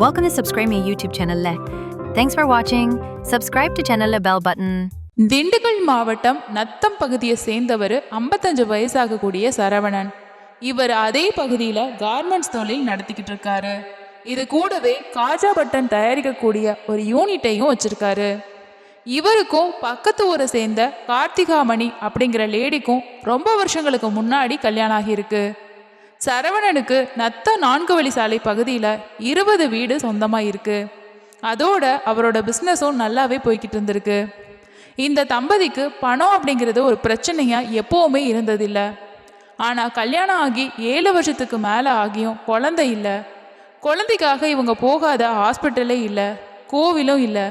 Welcome to subscribe my YouTube channel. Thanks for watching. Subscribe to channel bell button. Dindigul மாவட்டம் நத்தம் பகுதியை சேர்ந்தவர் 55 வயசாகக்கூடிய சரவணன். இவர் அதே பகுதியில் கார்மெண்ட்ஸ் தொழில் நடத்திக்கிட்டு இருக்காரு. இது கூடவே காஜா பட்டன் தயாரிக்கக்கூடிய ஒரு யூனிட்டையும் வச்சிருக்காரு. இவருக்கும் பக்கத்து ஊரை சேர்ந்த கார்த்திகாமணி அப்படிங்கிற லேடிக்கும் ரொம்ப வருஷங்களுக்கு முன்னாடி கல்யாணம் ஆகியிருக்கு. சரவணனுக்கு நத்த 4 வழி சாலை பகுதியில் 20 வீடு சொந்தமாக இருக்கு. அதோட அவரோட பிஸ்னஸும் நல்லாவே போய்கிட்டு இருந்திருக்கு. இந்த தம்பதிக்கு பணம் அப்படிங்கிறது ஒரு பிரச்சனையாக எப்போவுமே இருந்ததில்லை. ஆனால் கல்யாணம் ஆகி 7 வருஷத்துக்கு மேலே ஆகியும் குழந்தை இல்லை. குழந்தைக்காக இவங்க போகாத ஹாஸ்பிட்டலே இல்லை, கோவிலும் இல்லை.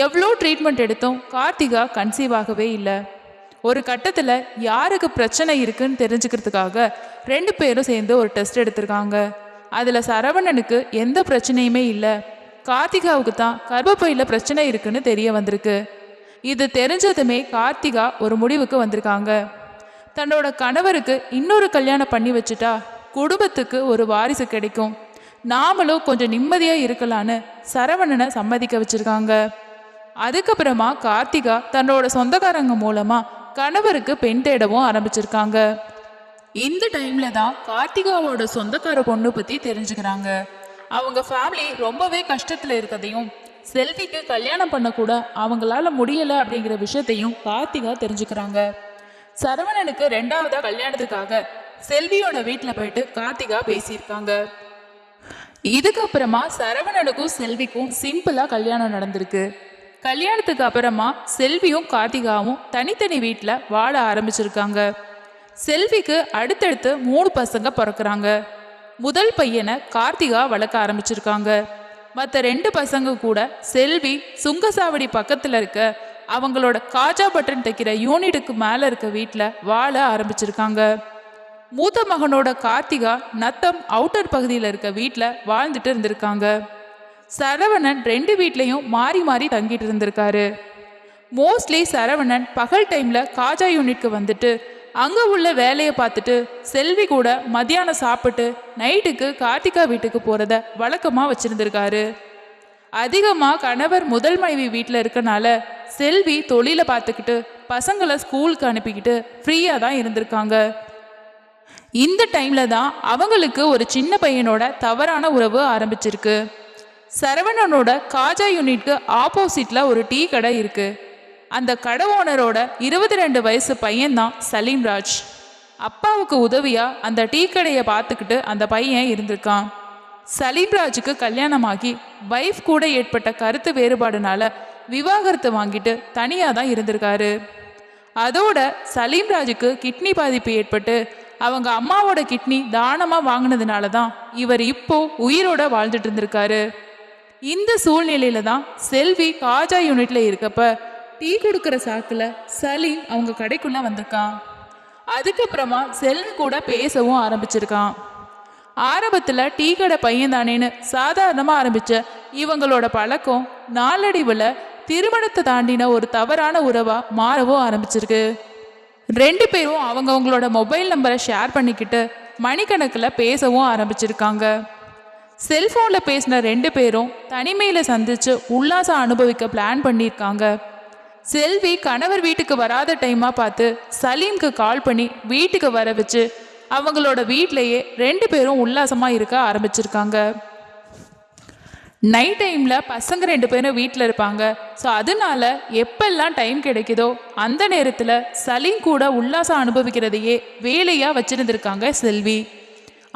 எவ்வளோ ட்ரீட்மெண்ட் எடுத்தும் கார்த்திகா கன்சீவ் ஆகவே இல்லை. ஒரு கட்டத்தில் யாருக்கு பிரச்சனை இருக்குன்னு தெரிஞ்சுக்கிறதுக்காக 2 பேரும் சேர்ந்து ஒரு டெஸ்ட் எடுத்திருக்காங்க. அதில் சரவணனுக்கு எந்த பிரச்சனையுமே இல்லை, கார்த்திகாவுக்கு தான் கர்ப்பப்பையில் பிரச்சனை இருக்குன்னு தெரிய வந்திருக்கு. இது தெரிஞ்சதுமே கார்த்திகா ஒரு முடிவுக்கு வந்திருக்காங்க. தன்னோட கணவருக்கு இன்னொரு கல்யாணம் பண்ணி வச்சுட்டா குடும்பத்துக்கு ஒரு வாரிசு கிடைக்கும், நாமளும் கொஞ்சம் நிம்மதியாக இருக்கலான்னு சரவணனை சம்மதிக்க வச்சுருக்காங்க. அதுக்கப்புறமா கார்த்திகா தன்னோட சொந்தக்காரங்க மூலமாக கணவருக்கு பெண் தேடவும் ஆரம்பிச்சிருக்காங்க. இந்த டைம்ல தான் கார்த்திகாவோட சொந்தக்கார பொண்ணு பற்றி தெரிஞ்சுக்கிறாங்க. அவங்க ஃபேமிலி ரொம்பவே கஷ்டத்தில் இருக்கதையும் செல்விக்கு கல்யாணம் பண்ணக்கூட அவங்களால முடியலை அப்படிங்கிற விஷயத்தையும் கார்த்திகா தெரிஞ்சுக்கிறாங்க. சரவணனுக்கு 2வது கல்யாணத்துக்காக செல்வியோட வீட்டில் போயிட்டு கார்த்திகா பேசியிருக்காங்க. இதுக்கப்புறமா சரவணனுக்கும் செல்விக்கும் சிம்பிளாக கல்யாணம் நடந்திருக்கு. கல்யாணத்துக்கு அப்புறமா செல்வியும் கார்த்திகாவும் தனித்தனி வீட்டில் வாழ ஆரம்பிச்சிருக்காங்க. செல்விக்கு அடுத்தடுத்து 3 பசங்க பிறக்கிறாங்க. முதல் பையனை கார்த்திகா வளர்க்க ஆரம்பிச்சிருக்காங்க. மற்ற 2 பசங்க கூட செல்வி சுங்கசாவடி பக்கத்தில் இருக்க அவங்களோட காஜா பட்டன் தைக்கிற யூனிட்டுக்கு மேலே இருக்க வீட்டில் வாழ ஆரம்பிச்சிருக்காங்க. மூத்த மகனோட கார்த்திகா நத்தம் அவுட்டர் பகுதியில் இருக்க வீட்டில் வாழ்ந்துட்டு இருந்திருக்காங்க. சரவணன் 2 வீட்லேயும் மாறி மாறி தங்கிட்டு இருந்திருக்காரு. மோஸ்ட்லி சரவணன் பகல் டைமில் காஜா யூனிட்க்கு வந்துட்டு அங்கே உள்ள வேலையை பார்த்துட்டு செல்வி கூட மத்தியானம் சாப்பிட்டு நைட்டுக்கு கார்த்திகா வீட்டுக்கு போகிறத வழக்கமாக வச்சுருந்துருக்காரு. அதிகமாக கணவர் முதல் மனைவி வீட்டில் இருக்கனால செல்வி தொழிலை பார்த்துக்கிட்டு பசங்களை ஸ்கூலுக்கு அனுப்பிக்கிட்டு ஃப்ரீயாக தான் இருந்திருக்காங்க. இந்த டைமில் தான் அவங்களுக்கு ஒரு சின்ன பையனோட தவறான உறவு ஆரம்பிச்சிருக்கு. சரவணனோட காஜா யூனிட்க்கு ஆப்போசிட்டில் ஒரு டீ கடை இருக்குது. அந்த கடை ஓனரோட 22 வயசு பையன்தான் சலீம்ராஜ். அப்பாவுக்கு உதவியாக அந்த டீ கடையை பார்த்துக்கிட்டு அந்த பையன் இருந்திருக்கான். சலீம்ராஜுக்கு கல்யாணமாகி வைஃப் கூட ஏற்பட்ட கருத்து வேறுபாடுனால விவாகரத்து வாங்கிட்டு தனியாக தான் இருந்திருக்காரு. அதோட சலீம்ராஜுக்கு கிட்னி பாதிப்பு ஏற்பட்டு அவங்க அம்மாவோட கிட்னி தானமாக வாங்கினதுனால தான் இவர் இப்போ உயிரோட வாழ்ந்துட்டு இருந்திருக்காரு. இந்த சூழ்நிலையில தான் செல்வி காஜா யூனிட்ல இருக்கப்ப டீ கொடுக்குற சாக்கில் சலீம் அவங்க கடைக்குள்ள வந்திருக்கான். அதுக்கப்புறமா செல்வி கூட பேசவும் ஆரம்பிச்சிருக்கான். ஆரம்பத்தில் டீ கடை பையன் தானேன்னு சாதாரணமாக ஆரம்பித்த இவங்களோட பழக்கம் நாளடைவில் திருமணத்தை தாண்டின ஒரு தவறான உறவாக மாறவும் ஆரம்பிச்சிருக்கு. 2 பேரும் அவங்களோட மொபைல் நம்பரை ஷேர் பண்ணிக்கிட்டு மணிக்கணக்கில் பேசவும் ஆரம்பிச்சிருக்காங்க. செல்ஃபோனில் பேசின 2 பேரும் தனிமையில் சந்தித்து உல்லாசம் அனுபவிக்க பிளான் பண்ணியிருக்காங்க. செல்வி கணவர் வீட்டுக்கு வராத டைமாக பார்த்து சலீம்க்கு கால் பண்ணி வீட்டுக்கு வர வச்சு அவங்களோட வீட்டிலையே 2 பேரும் உல்லாசமாக இருக்க ஆரம்பிச்சிருக்காங்க. நைட் டைமில் பசங்க 2 பேரும் வீட்டில் இருப்பாங்க. ஸோ அதனால எப்பெல்லாம் டைம் கிடைக்குதோ அந்த நேரத்தில் சலீம் கூட உல்லாசம் அனுபவிக்கிறதையே வேலையாக வச்சுருந்துருக்காங்க செல்வி.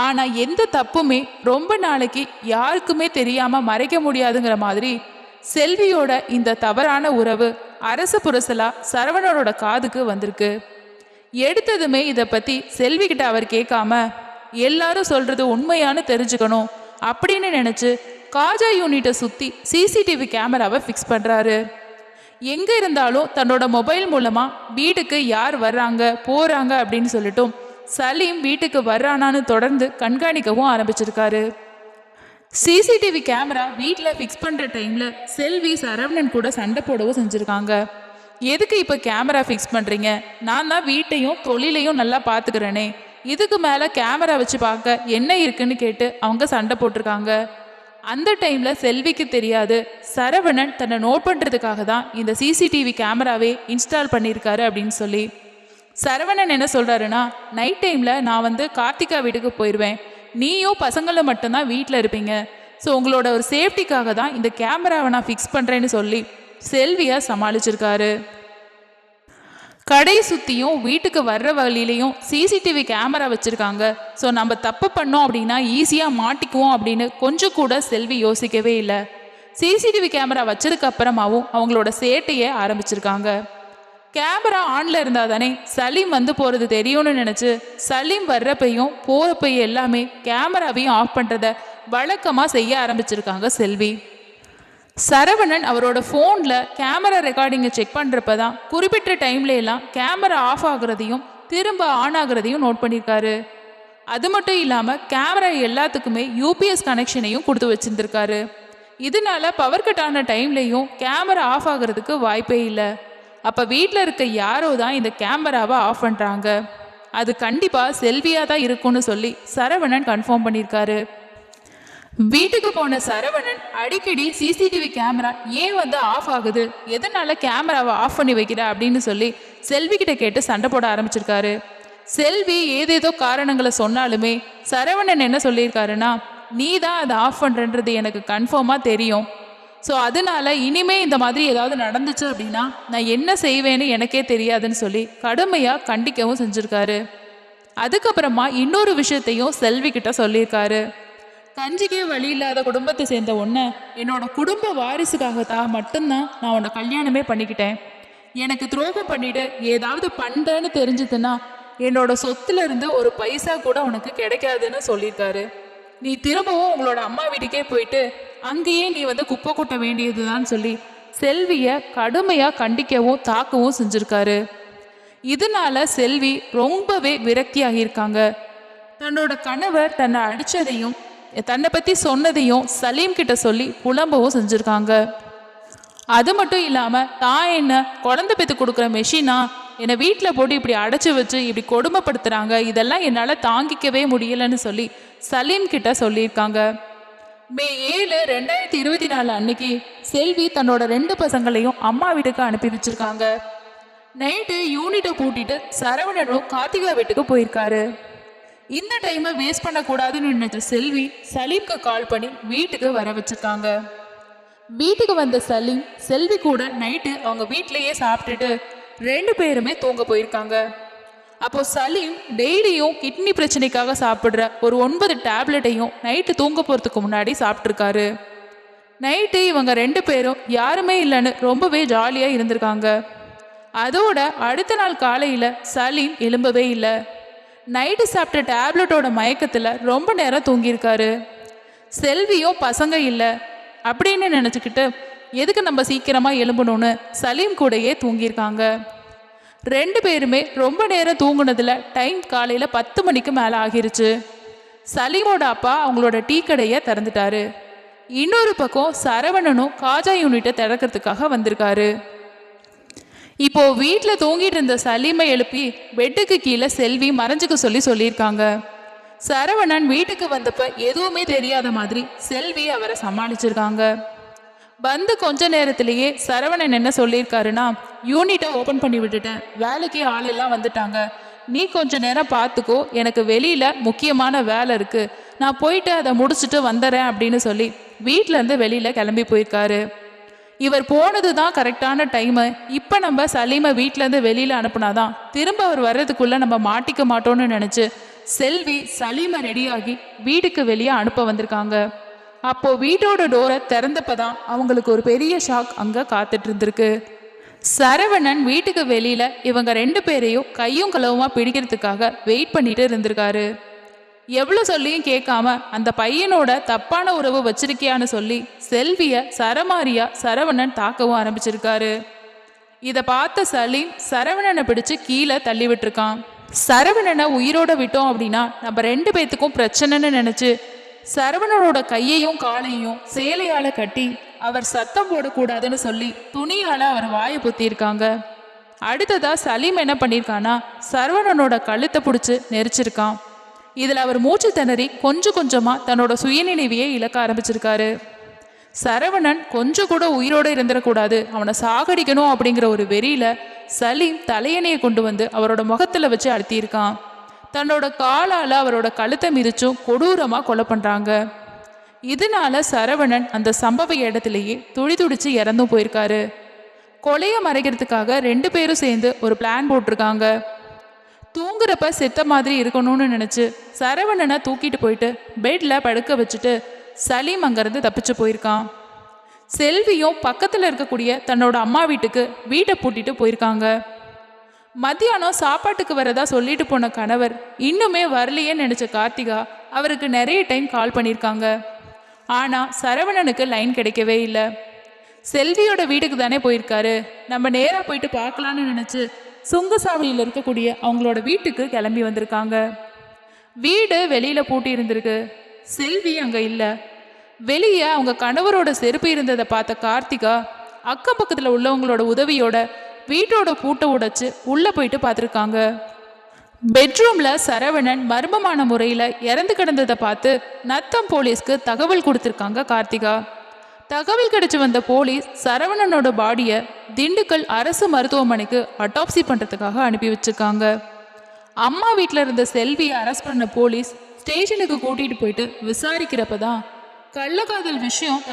ஆனால் எந்த தப்புமே ரொம்ப நாளைக்கு யாருக்குமே தெரியாமல் மறைக்க முடியாதுங்கிற மாதிரி செல்வியோட இந்த தவறான உறவு அரசு புரசலா சரவணனோட காதுக்கு வந்திருக்கு. எடுத்ததுமே இதை பற்றி செல்விக்கிட்ட அவர் கேட்காம எல்லாரும் சொல்கிறது உண்மையானு தெரிஞ்சுக்கணும் அப்படின்னு நினச்சி காஜா யூனிட்டை சுற்றி சிசிடிவி கேமராவை ஃபிக்ஸ் பண்ணுறாரு. எங்கே இருந்தாலும் தன்னோட மொபைல் மூலமாக வீட்டுக்கு யார் வர்றாங்க போகிறாங்க அப்படின்னு சொல்லிட்டும் சலீம் வீட்டுக்கு வர்றானான்னு தொடர்ந்து கண்காணிக்கவும் ஆரம்பிச்சிருக்காரு. சிசிடிவி கேமரா வீட்டில் ஃபிக்ஸ் பண்ணுற டைமில் செல்வி சரவணன் கூட சண்டை போடவும் செஞ்சுருக்காங்க. எதுக்கு இப்போ கேமரா ஃபிக்ஸ் பண்ணுறீங்க, நான் தான் வீட்டையும் தொழிலையும் நல்லா பார்த்துக்கிறேனே, இதுக்கு மேலே கேமரா வச்சு பார்க்க என்ன இருக்குன்னு கேட்டு அவங்க சண்டை போட்டிருக்காங்க. அந்த டைம்ல செல்விக்கு தெரியாது சரவணன் தன்னை நோட் பண்றதுக்காக தான் இந்த சிசிடிவி கேமராவே இன்ஸ்டால் பண்ணியிருக்காரு அப்படின்னு சொல்லி. சரவணன் என்ன சொல்றாருன்னா, நைட் டைம்ல நான் கார்த்திகா வீட்டுக்கு போயிடுவேன், நீயும் பசங்களும் மட்டும்தான் வீட்டில் இருப்பீங்க, ஸோ உங்களோட ஒரு சேஃப்டிக்காக தான் இந்த கேமராவை நான் ஃபிக்ஸ் பண்ணுறேன்னு சொல்லி செல்வியை சமாளிச்சிருக்காரு. கடை சுற்றியும் வீட்டுக்கு வர்ற வழியிலையும் சிசிடிவி கேமரா வச்சுருக்காங்க. ஸோ நம்ம தப்பு பண்ணோம் அப்படின்னா ஈஸியாக மாட்டிக்குவோம் அப்படின்னு கொஞ்சம் கூட செல்வி யோசிக்கவே இல்லை. சிசிடிவி கேமரா வச்சதுக்கு அப்புறமாவும் அவங்களோட சேட்டையை ஆரம்பிச்சிருக்காங்க. கேமரா ஆன்ல இருந்தால் தானே சலீம் போகிறது தெரியும்னு நினச்சி சலீம் வர்றப்பையும் போகிறப்பையும் எல்லாமே கேமராவையும் ஆஃப் பண்ணுறத வழக்கமாக செய்ய ஆரம்பிச்சிருக்காங்க செல்வி. சரவணன் அவரோட ஃபோனில் கேமரா ரெக்கார்டிங்கை செக் பண்ணுறப்ப தான் குறிப்பிட்ட டைம்ல எல்லாம் கேமரா ஆஃப் ஆகுறதையும் திரும்ப ஆன் ஆகுறதையும் நோட் பண்ணியிருக்காரு. அது மட்டும் இல்லாமல் கேமரா எல்லாத்துக்குமே யூபிஎஸ் கனெக்ஷனையும் கொடுத்து வச்சுருந்துருக்காரு. இதனால பவர் கட் ஆன டைம்லையும் கேமரா ஆஃப் ஆகுறதுக்கு வாய்ப்பே இல்லை. அப்போ வீட்டில் இருக்க யாரோ தான் இந்த கேமராவை ஆஃப் பண்ணுறாங்க, அது கண்டிப்பாக செல்வியாக தான் இருக்கும்னு சொல்லி சரவணன் கன்ஃபார்ம் பண்ணியிருக்காரு. வீட்டுக்கு போன சரவணன் அடிக்கடி சிசிடிவி கேமரா ஏன் ஆஃப் ஆகுது, எதனால கேமராவை ஆஃப் பண்ணி வைக்கிற அப்படின்னு சொல்லி செல்வி கிட்ட கேட்டு சண்டை போட ஆரம்பிச்சிருக்காரு. செல்வி ஏதேதோ காரணங்களை சொன்னாலுமே சரவணன் என்ன சொல்லியிருக்காருன்னா, நீ தான் அதை ஆஃப் பண்ணுறது எனக்கு கன்ஃபார்மாக தெரியும், ஸோ அதனால இனிமே இந்த மாதிரி ஏதாவது நடந்துச்சு அப்படின்னா நான் என்ன செய்வேன்னு எனக்கே தெரியாதுன்னு சொல்லி கடுமையாக கண்டிக்கவும் செஞ்சுருக்காரு. அதுக்கப்புறமா இன்னொரு விஷயத்தையும் செல்வி கிட்ட சொல்லியிருக்காரு. கஞ்சிக்கே வழி இல்லாத குடும்பத்தை சேர்ந்த ஒன்று, என்னோட குடும்ப வாரிசுக்காகத்தான் மட்டும்தான் நான் உன்னை கல்யாணமே பண்ணிக்கிட்டேன். எனக்கு துரோகம் பண்ணிட்டு ஏதாவது பண்ணுறேன்னு தெரிஞ்சதுன்னா என்னோட சொத்துல இருந்து ஒரு பைசா கூட உனக்கு கிடைக்காதுன்னு சொல்லியிருக்காரு. நீ திரும்பவும் உங்களோட அம்மா வீட்டுக்கே போயிட்டு அங்கேயே நீ குப்பை கொட்ட வேண்டியதுதான் சொல்லி செல்வியை கடுமையாக கண்டிக்கவும் தாக்கவும் செஞ்சுருக்காரு. இதனால செல்வி ரொம்பவே விரக்தியாகியிருக்காங்க. தன்னோட கணவர் தன்னை அடித்ததையும் தன்னை பற்றி சொன்னதையும் சலீம் கிட்ட சொல்லி புலம்பவும் செஞ்சுருக்காங்க. அது மட்டும் இல்லாமல் தான் என்ன குழந்தை பெற்று கொடுக்குற மெஷினா, என்னை வீட்டில் போட்டு இப்படி அடைச்சி வச்சு இப்படி கொடுமைப்படுத்துகிறாங்க, இதெல்லாம் என்னால் தாங்கிக்கவே முடியலைன்னு சொல்லி சலீம் கிட்ட சொல்லியிருக்காங்க. மே 7, 2024 அன்னைக்கு செல்வி தன்னோட 2 பசங்களையும் அம்மா வீட்டுக்கு அனுப்பி வச்சிருக்காங்க. நைட்டு யூனிட்டை பூட்டிட்டு சரவணனும் கார்த்திகா வீட்டுக்கு போயிருக்காரு. இந்த டைமை வேஸ்ட் பண்ணக்கூடாதுன்னு நினைச்ச செல்வி சலீம்க்கு கால் பண்ணி வீட்டுக்கு வர வச்சிருக்காங்க. வீட்டுக்கு வந்த சலீம் செல்வி கூட நைட்டு அவங்க வீட்டிலேயே சாப்பிட்டுட்டு 2 பேருமே தூங்க போயிருக்காங்க. அப்போ சலீம் டெய்லியும் கிட்னி பிரச்சனைக்காக சாப்பிட்ற ஒரு 9 டேப்லெட்டையும் நைட்டு தூங்க போகிறதுக்கு முன்னாடி சாப்பிட்ருக்காரு. நைட்டு இவங்க 2 பேரும் யாருமே இல்லைன்னு ரொம்பவே ஜாலியாக இருந்திருக்காங்க. அதோட அடுத்த நாள் காலையில் சலீம் எழும்பவே இல்லை. நைட்டு சாப்பிட்ட டேப்லெட்டோட மயக்கத்தில் ரொம்ப நேரம் தூங்கியிருக்காரு. செல்வியும் பசங்க இல்லை அப்படின்னு நினச்சிக்கிட்டு எதுக்கு நம்ம சீக்கிரமாக எழும்பணும்னு சலீம் கூடயே தூங்கியிருக்காங்க. 2 பேருமே ரொம்ப நேரம் தூங்குனதில் டைம் காலையில் 10 மணிக்கு மேலே ஆகிருச்சு. சலீமோட அப்பா அவங்களோட டீ கடையை திறந்துட்டாரு. இன்னொரு பக்கம் சரவணனும் காஜா யூனிட்டை திறக்கிறதுக்காக வந்திருக்காரு. இப்போ வீட்டில் தூங்கிட்டு இருந்த சலீமை எழுப்பி பெட்டுக்கு கீழே செல்வி மறைஞ்சுக்க சொல்லியிருக்காங்க. சரவணன் வீட்டுக்கு வந்தப்ப எதுவுமே தெரியாத மாதிரி செல்வி அவரை சமாளிச்சிருக்காங்க. கொஞ்ச நேரத்திலேயே சரவணன் என்ன சொல்லியிருக்காருன்னா, யூனிட்டை ஓப்பன் பண்ணி விட்டுட்டேன், வேலைக்கு ஆளெல்லாம் வந்துட்டாங்க, நீ கொஞ்ச நேரம் பார்த்துக்கோ, எனக்கு வெளியில் முக்கியமான வேலை இருக்குது, நான் போயிட்டு அதை முடிச்சுட்டு வந்துடுறேன் அப்படின்னு சொல்லி வீட்டிலேருந்து வெளியில் கிளம்பி போயிருக்காரு. இவர் போனது தான் கரெக்டான டைமு. இப்போ நம்ம சலீமை வீட்டிலேருந்து வெளியில் அனுப்புனாதான் திரும்ப அவர் வர்றதுக்குள்ளே நம்ம மாட்டிக்க மாட்டோம்னு நினச்சி செல்வி சலீமை ரெடியாகி வீட்டுக்கு வெளியே அனுப்ப வந்திருக்காங்க. அப்போது வீட்டோட டோரை திறந்தப்பதான் அவங்களுக்கு ஒரு பெரிய ஷாக் அங்கே காத்துட்டு இருந்திருக்கு. சரவணன் வீட்டுக்கு வெளியில் இவங்க 2 பேரையும் கையும் களவுமா பிடிக்கிறதுக்காக வெயிட் பண்ணிட்டு இருந்திருக்காரு. எவ்வளோ சொல்லியும் கேட்காம அந்த பையனோட தப்பான உறவு வச்சிருக்கியான்னு சொல்லி செல்வியை சரமாரியா சரவணன் தாக்கவும் ஆரம்பிச்சிருக்காரு. இதை பார்த்த சலீம் சரவணனை பிடிச்சு கீழே தள்ளி விட்டுருக்கான். சரவணனை உயிரோட விட்டோம் அப்படின்னா நம்ம 2 பேத்துக்கும் பிரச்சனைன்னு நினச்சி சரவணனோட கையையும் காலையும் சேலையால கட்டி அவர் சத்தம் போடக்கூடாதுன்னு சொல்லி துணியால அவர் வாயை பொத்தியிருக்காங்க. அடுத்ததா சலீம் என்ன பண்ணியிருக்கானா, சரவணனோட கழுத்தை பிடிச்சி நெரிச்சிருக்கான். இதில் அவர் மூச்சு திணறி கொஞ்சம் கொஞ்சமாக தன்னோட சுயநினைவையே இழக்க ஆரம்பிச்சிருக்காரு. சரவணன் கொஞ்சம் கூட உயிரோடு இருந்துடக்கூடாது, அவனை சாகடிக்கணும் அப்படிங்கிற ஒரு வெறியில சலீம் தலையணையை கொண்டு வந்து அவரோட முகத்தில் வச்சு அழுத்தியிருக்கான். தன்னோட காலால் அவரோட கழுத்தை மிதிச்சும் கொடூரமாக கொலை பண்ணுறாங்க. இதனால சரவணன் அந்த சம்பவ இடத்துலையே துடிச்சு இறந்தும் போயிருக்காரு. கொலையை மறைக்கிறதுக்காக 2 பேரும் சேர்ந்து ஒரு பிளான் போட்டிருக்காங்க. தூங்குறப்ப செத்த மாதிரி இருக்கணும்னு நினச்சி சரவணனை தூக்கிட்டு போயிட்டு பெட்டில் படுக்க வச்சுட்டு சலீம் அங்கேருந்து தப்பிச்சு போயிருக்கான். செல்வியும் பக்கத்தில் இருக்கக்கூடிய தன்னோட அம்மா வீட்டுக்கு வீட்டை பூட்டிட்டு போயிருக்காங்க. மத்தியானம் சாப்பாட்டுக்கு வரதா சொல்லிட்டு போன கணவர் இன்னுமே வரலையே நினச்ச கார்த்திகா அவருக்கு நிறைய டைம் கால் பண்ணியிருக்காங்க. ஆனால் சரவணனுக்கு லைன் கிடைக்கவே இல்லை. செல்வியோட வீட்டுக்கு தானே போயிருக்காரு, நம்ம நேராக போயிட்டு பார்க்கலான்னு நினச்சி சுங்கசாவடியில் இருக்கக்கூடிய அவங்களோட வீட்டுக்கு கிளம்பி வந்திருக்காங்க. வீடு வெளியில் பூட்டி இருந்திருக்கு. செல்வி அங்கே இல்லை. வெளியே அவங்க கணவரோட செருப்பு இருந்ததை பார்த்த கார்த்திகா அக்கம் பக்கத்தில் உள்ளவங்களோட உதவியோட வீட்டோட பூட்டை உடைச்சு உள்ளே போயிட்டு பார்த்துருக்காங்க. பெட்ரூமில் சரவணன் மர்மமான முறையில் இறந்து கிடந்ததை பார்த்து நத்தம் போலீஸ்க்கு தகவல் கொடுத்துருக்காங்க கார்த்திகா. தகவல் கிடைச்சி வந்த போலீஸ் சரவணனோட பாடியை திண்டுக்கல் அரசு மருத்துவமனைக்கு அட்டாப்சி பண்ணுறதுக்காக அனுப்பி வச்சுருக்காங்க. அம்மா வீட்டில் இருந்த செல்வியை அரெஸ்ட் பண்ண போலீஸ் ஸ்டேஷனுக்கு கூட்டிகிட்டு போயிட்டு விசாரிக்கிறப்ப தான் கள்ளக்காதல் விஷயம்